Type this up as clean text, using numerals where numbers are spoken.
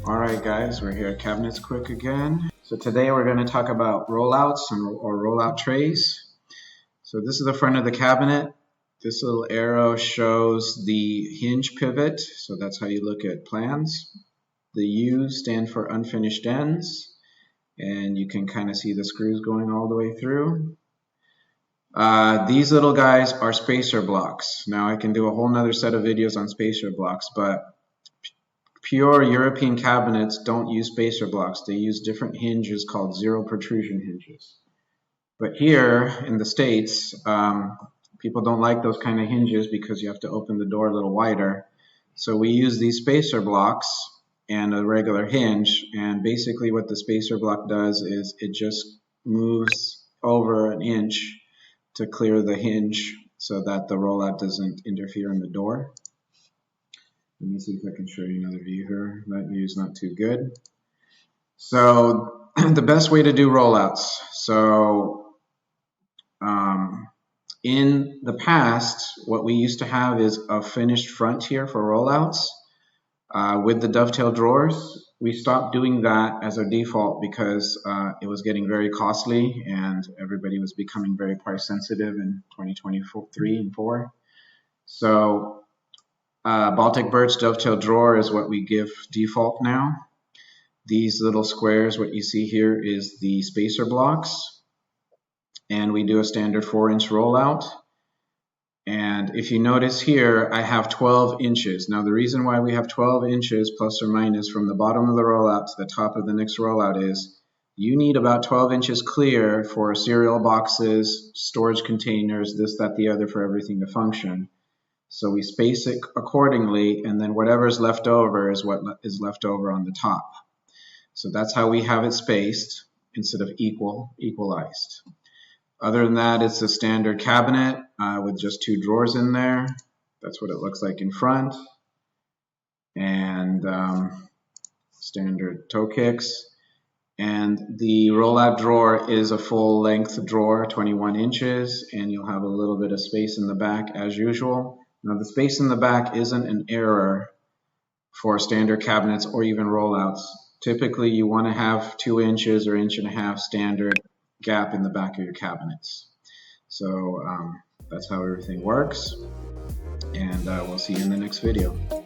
Alright guys, we're here at Cabinets Quick again. So today we're going to talk about rollouts or rollout trays. So this is the front of the cabinet. This little arrow shows the hinge pivot, so that's how you look at plans. The U stand for unfinished ends, and you can kind of see the screws going all the way through. These little guys are spacer blocks. Now I can do a whole nother set of videos on spacer blocks, but pure European cabinets don't use spacer blocks. They use different hinges called zero protrusion hinges. But here in the States, people don't like those kind of hinges because you have to open the door a little wider. So we use these spacer blocks and a regular hinge, and basically what the spacer block does is it just moves over an inch to clear the hinge so that the rollout doesn't interfere in the door. Let me see if I can show you another view here. That view is not too good. So the best way to do rollouts. So in the past, what we used to have is a finished front here for rollouts with the dovetail drawers. We stopped doing that as a default because it was getting very costly and everybody was becoming very price sensitive in 2023 and 4. So Baltic Birch dovetail drawer is what we give default now. These little squares, what you see here is the spacer blocks. And we do a standard 4-inch rollout. And if you notice here, I have 12 inches. Now the reason why we have 12 inches plus or minus from the bottom of the rollout to the top of the next rollout is you need about 12 inches clear for cereal boxes, storage containers, this, that, the other, for everything to function. So we space it accordingly, and then whatever is left over is what is left over on the top. So that's how we have it spaced instead of equalized. Other than that, it's a standard cabinet with just 2 drawers in there. That's what it looks like in front. And standard toe kicks. And the rollout drawer is a full length drawer, 21 inches, and you'll have a little bit of space in the back as usual. Now the space in the back isn't an error for standard cabinets or even rollouts. Typically you want to have 2 inches or 1.5 inches standard gap in the back of your cabinets. So that's how everything works, and we'll see you in the next video.